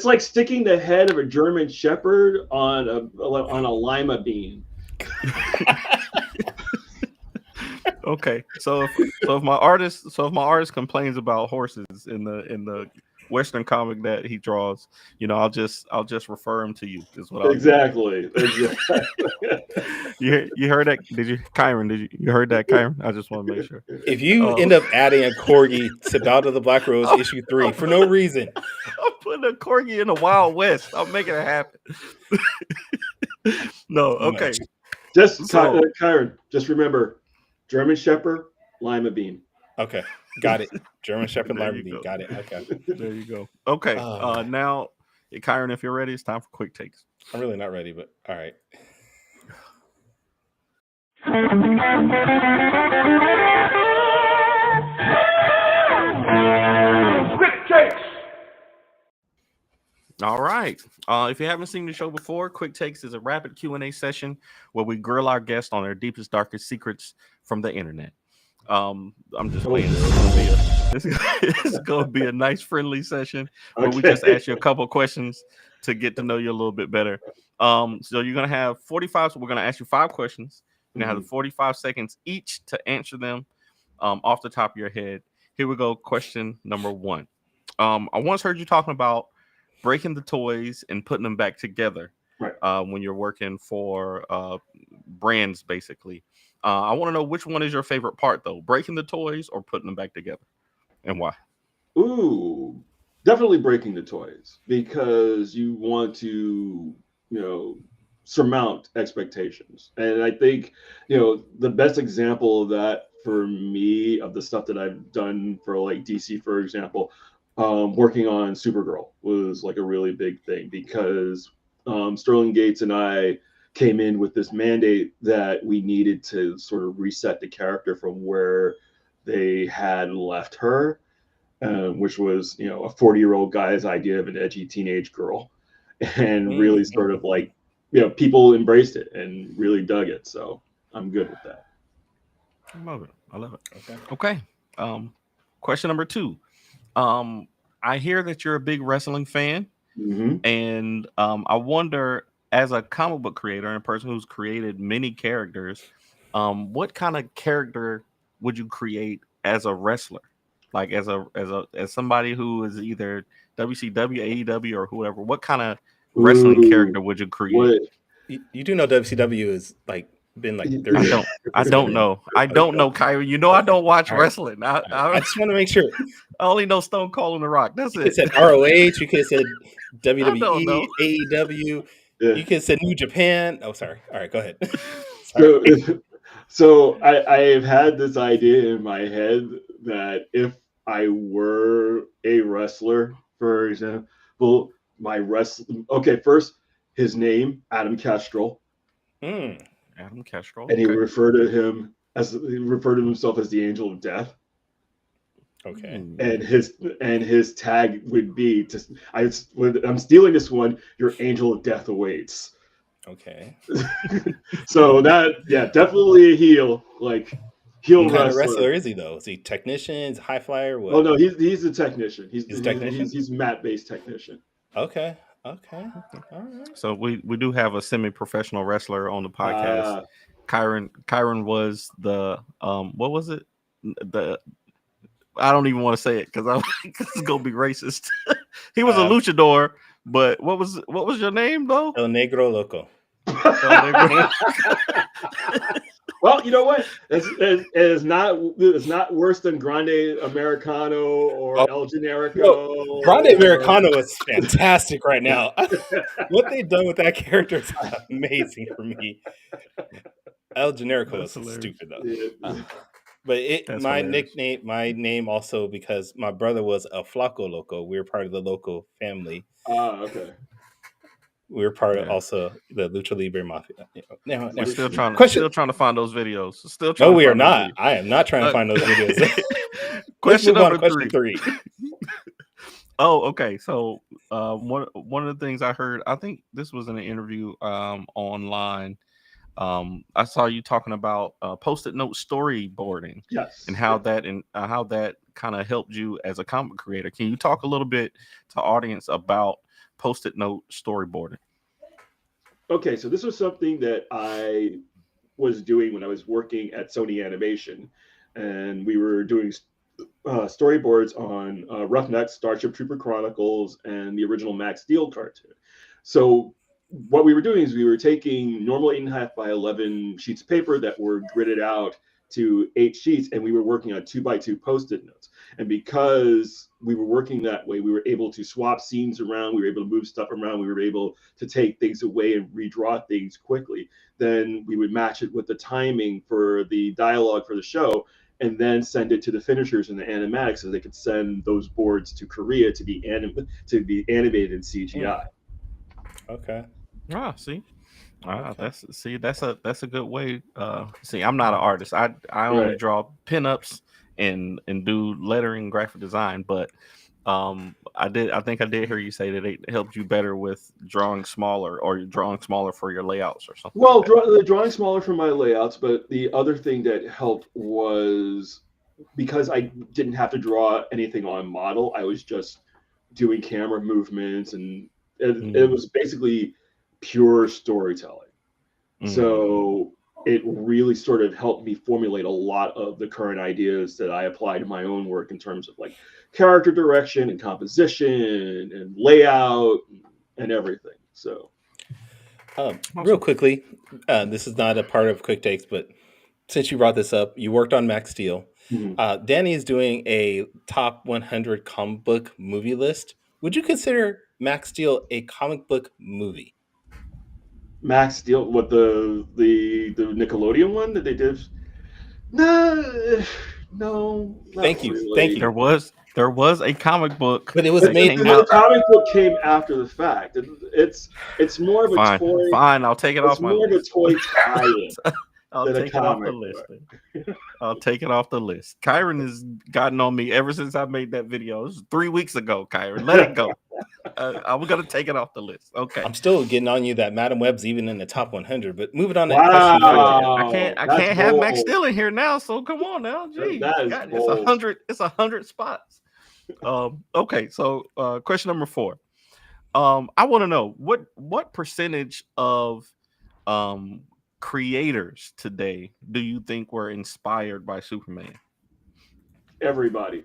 like sticking the head of a German Shepherd on a lima bean. Okay, so if my artist complains about horses in the Western comic that he draws, I'll just refer him to you. Is what exactly. You heard that? Kyron? You heard that, Kyron? I just want to make sure. If you end up adding a corgi to Battle of the Black Rose issue 3 for no reason, I'm putting a corgi in the Wild West. I'm making it happen. No, okay. Kyron, just remember, German Shepherd, lima bean. Okay, got it. German Shepherd, lima bean. Got it. Okay. There you go. Okay. Now, Kyron, if you're ready, it's time for quick takes. I'm really not ready, but all right. Quick takes. All right. If you haven't seen the show before, Quick Takes is a rapid Q&A session where we grill our guests on their deepest, darkest secrets from the internet. I'm just playing. This is going to be a nice, friendly session where we just ask you a couple of questions to get to know you a little bit better. So you're going to have 45. So we're going to ask you 5 questions. You're going to have 45 seconds each to answer them off the top of your head. Here we go. Question number 1. I once heard you talking about breaking the toys and putting them back together, right, when you're working for brands, basically. I want to know, which one is your favorite part, though? Breaking the toys or putting them back together, and why? Ooh, definitely breaking the toys, because you want to, surmount expectations. And I think, the best example of that for me, of the stuff that I've done for like DC, for example, working on Supergirl was like a really big thing, because Sterling Gates and I came in with this mandate that we needed to sort of reset the character from where they had left her, which was, a 40-year-old guy's idea of an edgy teenage girl, and really sort of like, people embraced it and really dug it. So I'm good with that. I love it. I love it. Okay. Okay. Question number 2. I hear that you're a big wrestling fan, Mm-hmm. and I wonder, as a comic book creator and a person who's created many characters, what kind of character would you create as a wrestler? Like as somebody who is either WCW, AEW, or whoever. What kind of wrestling character would you create? What? You do know WCW is like been like 30 I years. don't. I don't know. I don't know, Kyrie. You know I don't watch All right. wrestling. I I just want to make sure. only know Stone Cold and The Rock. That's You could it. have said ROH. You could have said I don't WWE, know. AEW. Yeah. You could have said New Japan. Oh, sorry. All right, go ahead. So I've had this idea in my head that if I were a wrestler, for example, okay, first, his name, Adam Kestrel, Adam Kestrel. and he Okay. referred to himself as the Angel of Death. Okay. And his tag would be I'm stealing this one. Your Angel of Death awaits. Okay. So that, definitely a heel, like heel What kind of wrestler. wrestler is he though? Is he technician? Is he high flyer? What? Oh no, he's a technician. He's a technician? He's mat-based technician. Okay. All right. So we do have a semi-professional wrestler on the podcast. Kyron was the what was it? I don't even want to say it because it's gonna be racist. He was a luchador, but what was your name though? El Negro Loco. Well, you know what? It's not worse than Grande Americano or El Generico. Grande Americano is fantastic right now. What they've done with that character is amazing for me. El Generico is stupid though. Yeah. But my name also, because my brother was a Flaco Loco. We were part of the Loco family. Okay. We were part of also the Lucha Libre Mafia. Now, We're still trying to find those videos. No, we are not. I am not trying to find those videos. Question number 3. Oh, okay. So one of the things I heard, I think this was in an interview online. I saw you talking about post-it note storyboarding. Yes. And how that kind of helped you as a comic creator. Can you talk a little bit to audience about post-it note storyboarding? Okay, so this was something that I was doing when I was working at Sony Animation, and we were doing storyboards on Roughneck, Starship Trooper Chronicles, and the original Max Steel cartoon. So what we were doing is we were taking normal 8.5 by 11 sheets of paper that were gridded out to 8 sheets, and we were working on 2x2 post-it notes. And because we were working that way, we were able to swap scenes around, we were able to move stuff around, we were able to take things away and redraw things quickly. Then we would match it with the timing for the dialogue for the show, and then send it to the finishers and the animatics so they could send those boards to Korea to be animated in CGI. Okay. See. That's a good way. See, I'm not an artist. I only draw pinups and do lettering, graphic design, but I think I did hear you say that it helped you better with drawing smaller, or you're drawing smaller for your layouts or something. Well, drawing smaller for my layouts, but the other thing that helped was because I didn't have to draw anything on model, I was just doing camera movements, and it was basically pure storytelling. So it really sort of helped me formulate a lot of the current ideas that I apply to my own work in terms of like character direction and composition and layout and everything. So real quickly, this is not a part of Quick Takes, but since you brought this up, you worked on Max Steel. Danny is doing a top 100 comic book movie list. Would you consider Max Steel a comic book movie? Max Steel, what the Nickelodeon one that they did? No, no, not Thank you. really. There was a comic book But it was But that made. came out. the comic book came after the fact. It's more of a Fine, toy. fine. I'll take it It's off my more of a list. toy tie-in I'll than a take it off the comic list. book. Then. I'll take it off the list. Kyron has gotten on me ever since I made that video. It was 3 weeks ago, Kyron. Let it go. I'm gonna take it off the list. Okay. I'm still getting on you that Madam Web's even in the top 100. But moving on to question 4. Wow, I that's can't have Max bold. Steel in here now. So come on now, geez, That is God, bold. It's 100 spots. Okay, so question number 4. I want to know what percentage of creators today do you think were inspired by Superman? Everybody.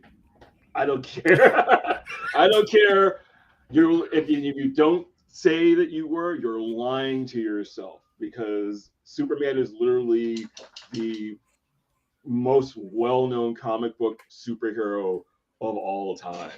I don't care. I don't care. If you don't say that you were, you're lying to yourself, because Superman is literally the most well-known comic book superhero of all time.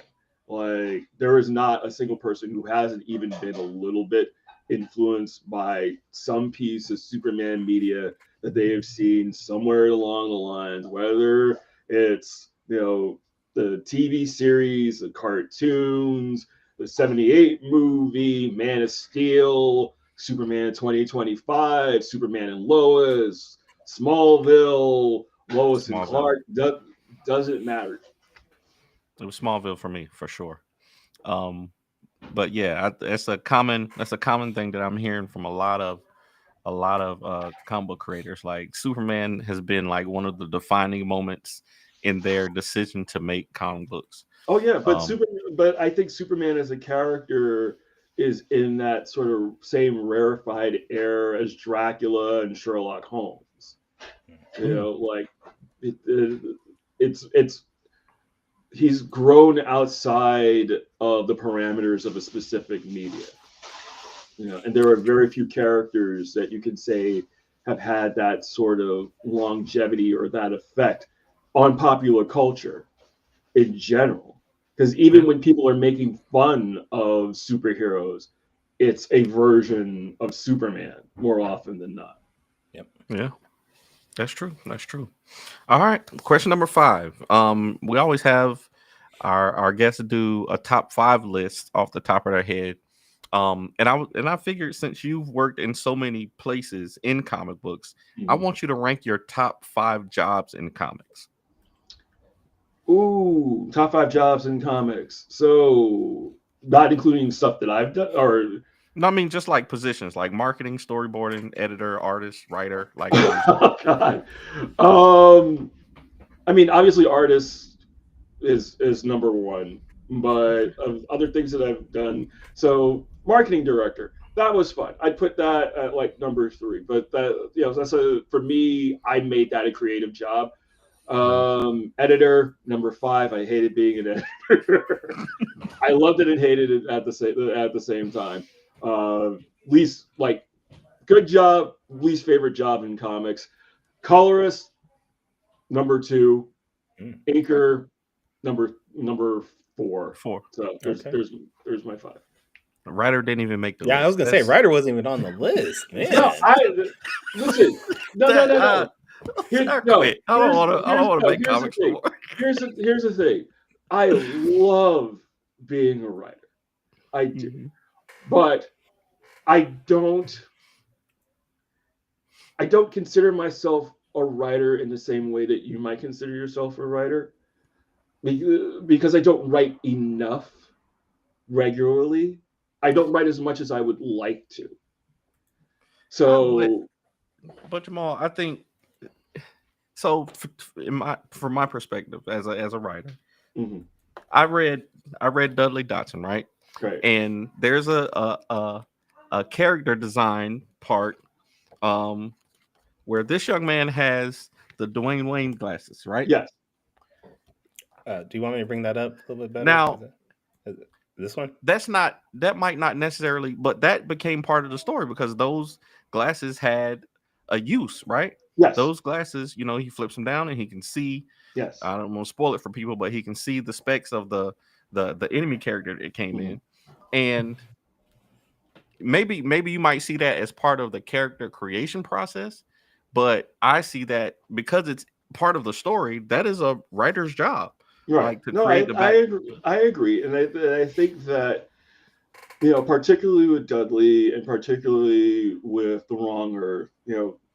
Like, there is not a single person who hasn't even been a little bit influenced by some piece of Superman media that they have seen somewhere along the lines, whether it's, the TV series, the cartoons, the 78 movie, Man of Steel, Superman 2025, Superman and Lois, Smallville, Lois and Clark. Doesn't matter. It was Smallville for me, for sure. But yeah, that's a common thing that I'm hearing from a lot of comic book creators. Like, Superman has been like one of the defining moments in their decision to make comic books. Oh yeah, but I think Superman as a character is in that sort of same rarefied air as Dracula and Sherlock Holmes. Like, it's he's grown outside of the parameters of a specific media. And there are very few characters that you can say have had that sort of longevity or that effect on popular culture in general. Because even when people are making fun of superheroes, it's a version of Superman more often than not. Yep. Yeah. That's true. All right. Question number 5. We always have our guests do a top 5 list off the top of their head. And I figured, since you've worked in so many places in comic books, I want you to rank your top 5 jobs in comics. Ooh, top 5 jobs in comics. So, not including stuff that I've done, or no, I mean just like positions, like marketing, storyboarding, editor, artist, writer. Like, oh god. I mean, obviously, artist is number one, but of other things that I've done, so marketing director, that was fun. I'd put that at like number 3, but that's for me. I made that a creative job. Editor, number 5. I hated being an editor. I loved it and hated it at the same time. Least, like, good job, least favorite job in comics. Colorist, number 2. Inker, number 4. So there's my 5. Writer didn't even make the list. Yeah, I was gonna say writer wasn't even on the list, man. No, listen. No. I don't want to make comics anymore. Here's the thing. I love being a writer. I do, but I don't consider myself a writer in the same way that you might consider yourself a writer, because I don't write enough regularly. I don't write as much as I would like to. So, but Jamal, I think so. From my perspective as a writer, I read Dudley Dotson, right? Right. And there's a character design part where this young man has the Dwayne Wayne glasses, right? Yes. Do you want me to bring that up a little bit better? Now, this one? That might not necessarily, but that became part of the story because those glasses had a use, right? Yes. Those glasses, he flips them down and he can see. Yes. I don't want to spoil it for people, but he can see the specs of the enemy character that came in. And maybe you might see that as part of the character creation process, but I see that because it's part of the story, that is a writer's job, Right. like to No, create the back. I agree, and I think that, particularly with Dudley and particularly with The Wrong Earth,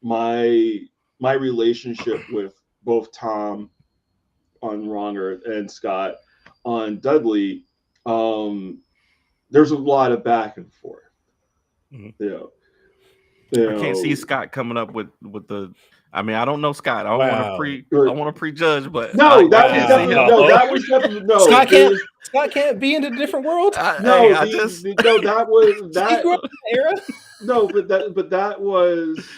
my relationship with both Tom on Wrong Earth and Scott on Dudley, there's a lot of back and forth. Mhm. You I can't see know, Scott coming up with the. I mean, I don't know Scott. I don't want to Wow. or- I want to prejudge, but no, that I was can't see definitely him. no, that was definitely no. Scott There can't. was Scott can't be in a different world. Hey, no, I just no, that was He grew that. up in that era. No, but that was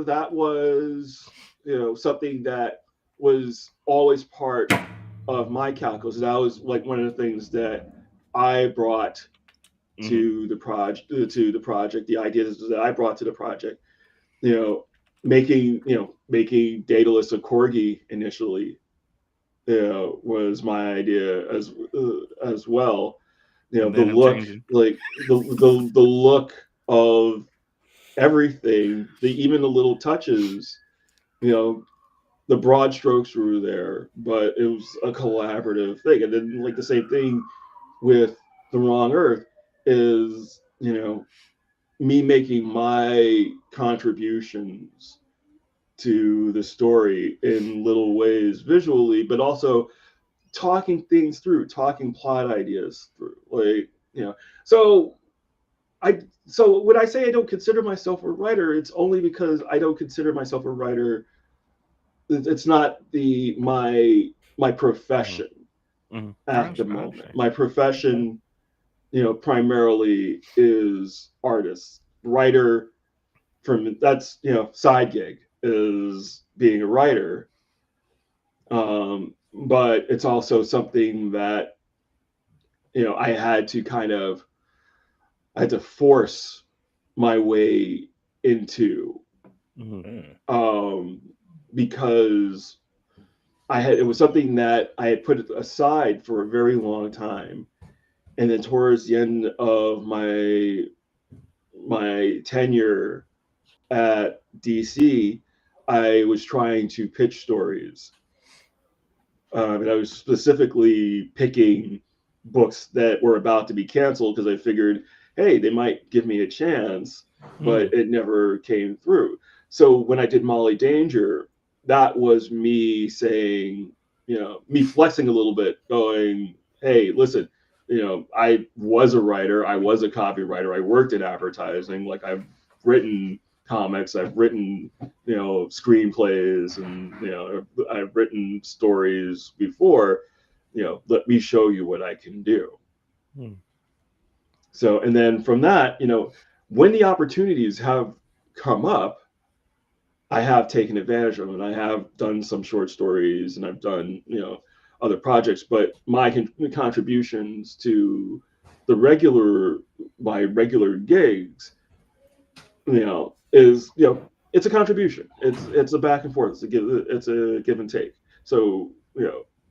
that was something that was always part of my calculus. That was like one of the things that I brought Mhm. to the project. The ideas that I brought to the project. Making Daedalus a corgi initially was my idea as well. and The then him look, changing. like the look of everything, even the little touches, the broad strokes were there, but it was a collaborative thing. And then like the same thing with The Wrong Earth is, me making my contributions to the story in little ways visually, but also talking things through, talking plot ideas through. So so when I say I don't consider myself a writer, it's only because I don't consider myself a writer. It's not my profession Mhm. at the I moment. understand. My profession, primarily is artist, writer. That's side gig is being a writer, but it's also something that I had to force my way into, Mhm. because it was something that I had put aside for a very long time, and then towards the end of my tenure at DC, I was trying to pitch stories, and I was specifically picking books that were about to be canceled because I figured, hey, they might give me a chance, but it never came through. So when I did Molly Danger, that was me saying, me flexing a little bit, going, hey, listen, I was a writer, I was a copywriter, I worked in advertising, like I've written comics, I've written screenplays, and I've written stories before. Let me show you what I can do. So, and then from that, when the opportunities have come up, I have taken advantage of them. I have done some short stories, and I've done other projects, but my contributions to my regular gigs, is it's a contribution. It's a back and forth. It's a give and take. So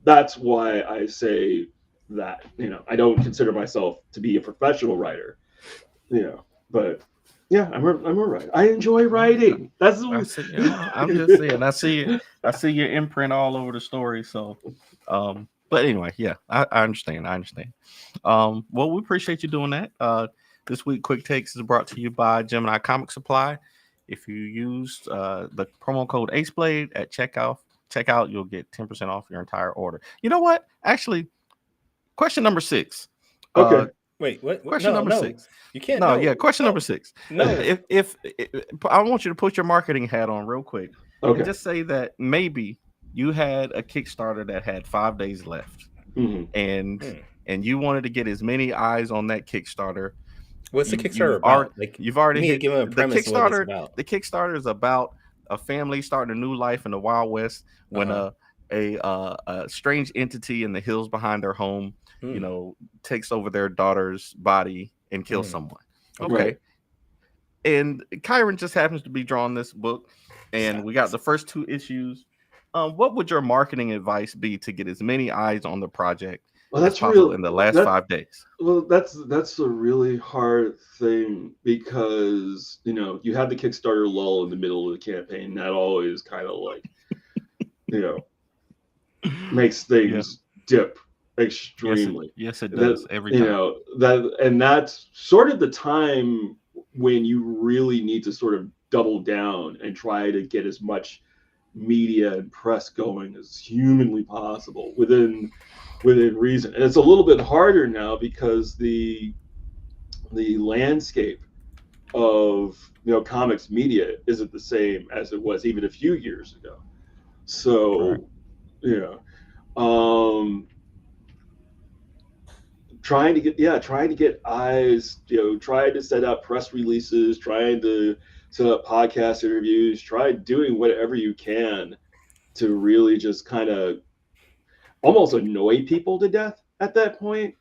that's why I say that I don't consider myself to be a professional writer. But yeah, I'm a writer. I enjoy writing. That's I see. I'm just saying. I see your imprint all over the story. So, but anyway, yeah, I understand. I understand. Well, we appreciate you doing that. This week, Quick Takes is brought to you by Gemini Comic Supply. If you use the promo code AceBlade at checkout, you'll get 10% off your entire order. You know what? Actually, question number 6. Okay. Wait, what? Question number 6. You can't. No, No, yeah. Question no, number 6. No. If I want you to put your marketing hat on real quick, Okay. and just say that maybe you had a Kickstarter that had 5 days left, and you wanted to get as many eyes on that Kickstarter. What's the Kickstarter about? You've already hit give them a premise the what it's Kickstarter. about. The Kickstarter is about a family starting a new life in the Wild West when a strange entity in the hills behind their home, takes over their daughter's body and kills someone. Okay. Right. And Kyron just happens to be drawing this book, and we got the first 2 issues. What would your marketing advice be to get as many eyes on the project Well, as that's possible real. in the last That 5 days? well, that's a really hard thing because you have the Kickstarter lull in the middle of the campaign. That always kind of like you know makes Yeah. things dip Yes, it extremely. yes it That does every time. that's sort of the time when you really need to sort of double down and try to get as much media and press going as humanly possible within reason. And it's a little bit harder now because the landscape of comics media isn't the same as it was even a few years ago. Right. So um, trying to get eyes, trying to set up press releases, trying to set up podcast interviews, try doing whatever you can to really just kind of almost annoy people to death at that point.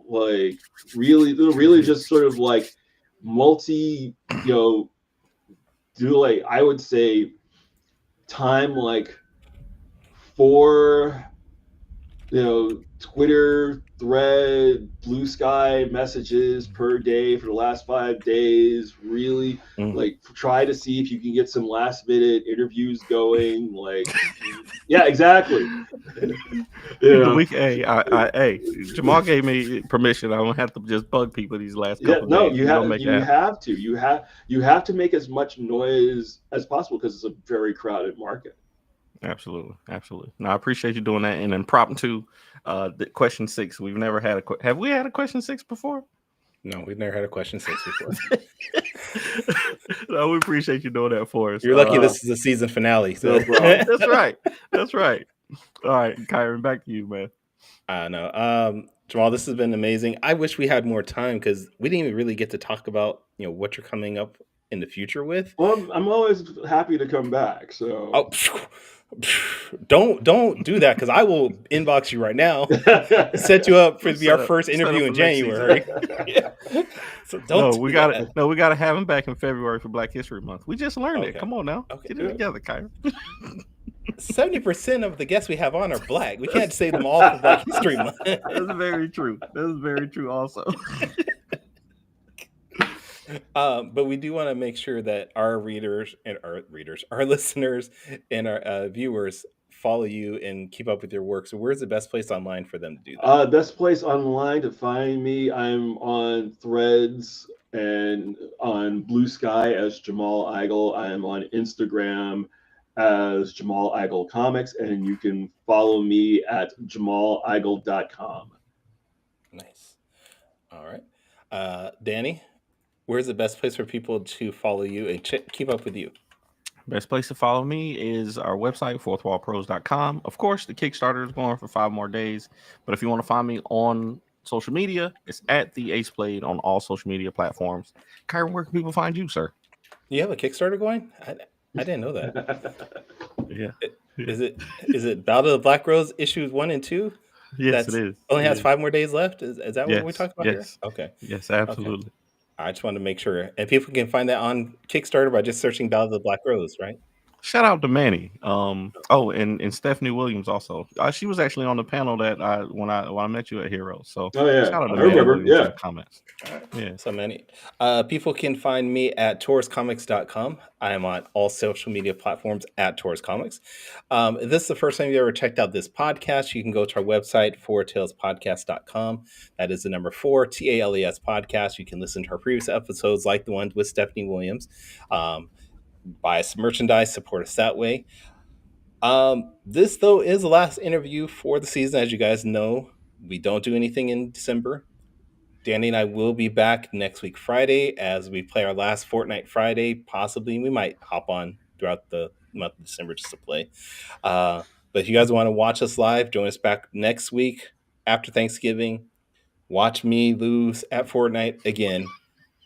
Like really just sort of like multi, do like I would say time like 4 Twitter thread, Blue Sky messages per day for the last 5 days. Really, like try to see if you can get some last minute interviews going. Like, yeah, exactly. Hey, Jamal gave me permission. I don't have to just bug people these last Yeah, couple of no, days. you We're gonna have make you that happen. have to you have to make as much noise as possible because it's a very crowded market. Absolutely. No, I appreciate you doing that. And impromptu, the question 6. We've never had have we had a question 6 before? No, we've never had a question 6 before. No, we appreciate you doing that for us. You're lucky this is the season finale. So. No problem. That's right. All right, Kyron, back to you, man. I know. Jamal, this has been amazing. I wish we had more time because we didn't even really get to talk about what you're coming up in the future with. Well, I'm always happy to come back. So don't do that because I will inbox you right now, set you up for to be our first interview in January. Yeah. So don't. We gotta have him back in February for Black History Month. We just learned it. Come on now, Okay. get it together, Kyron. 70% of the guests we have on are Black. We can't say them all for Black History Month. That's very true. That is very true. Also. But we do want to make sure that our our listeners, and our viewers follow you and keep up with your work. So where's the best place online for them to do that? Best place online to find me. I'm on Threads and on Blue Sky as Jamal Igle. I am on Instagram as Jamal Igle Comics, and you can follow me at jamaligle.com. Nice. All right. Danny, where's the best place for people to follow you and keep up with you? Best place to follow me is our website, fourthwallpros.com. Of course, the Kickstarter is going for 5 more days. But if you want to find me on social media, it's at the Ace Blade on all social media platforms. Kyron, where can people find you, sir? You have a Kickstarter going? I didn't know that. Yeah. Is it Battle of the Black Rose issues 1 and 2? Yes, it is. Only has 5 more days left. Is that what we're talking about here? Okay. Yes, absolutely. Okay. I just wanted to make sure. And people can find that on Kickstarter by just searching Battle of the Black Rose, right? Shout out to Manny. And Stephanie Williams also. She was actually on the panel that when I met you at Heroes. So shout out to I Manny remember. Williams in Yeah. the comments. Yeah. So many. People can find me at tauruscomics.com. I am on all social media platforms at Taurus Comics. If this is the first time you ever checked out this podcast, you can go to our website, fourtalespodcast.com. That is the number 4, TALES podcast. You can listen to our previous episodes like the ones with Stephanie Williams. Buy us merchandise, support us that way. This, though, is the last interview for the season. As you guys know, we don't do anything in December. Danny and I will be back next week Friday as we play our last Fortnite Friday. Possibly we might hop on throughout the month of December just to play. But if you guys want to watch us live, join us back next week after Thanksgiving. Watch me lose at Fortnite again.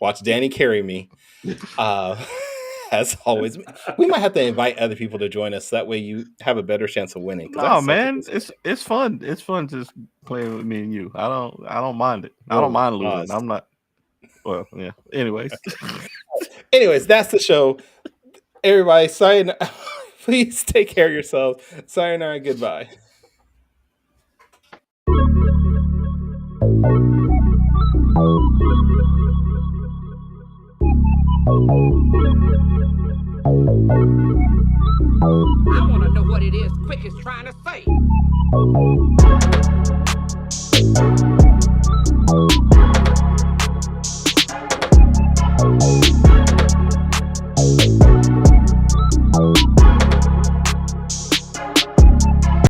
Watch Danny carry me. As always, we might have to invite other people to join us. So that way you have a better chance of winning. No, man, it's fun. It's fun just playing with me and you. I don't mind it. I don't mind losing. I'm not. Well, yeah. Anyways, that's the show. Everybody, sayonara. Please take care of yourselves. Sayonara. Goodbye. I want to know what it is Quick is trying to say.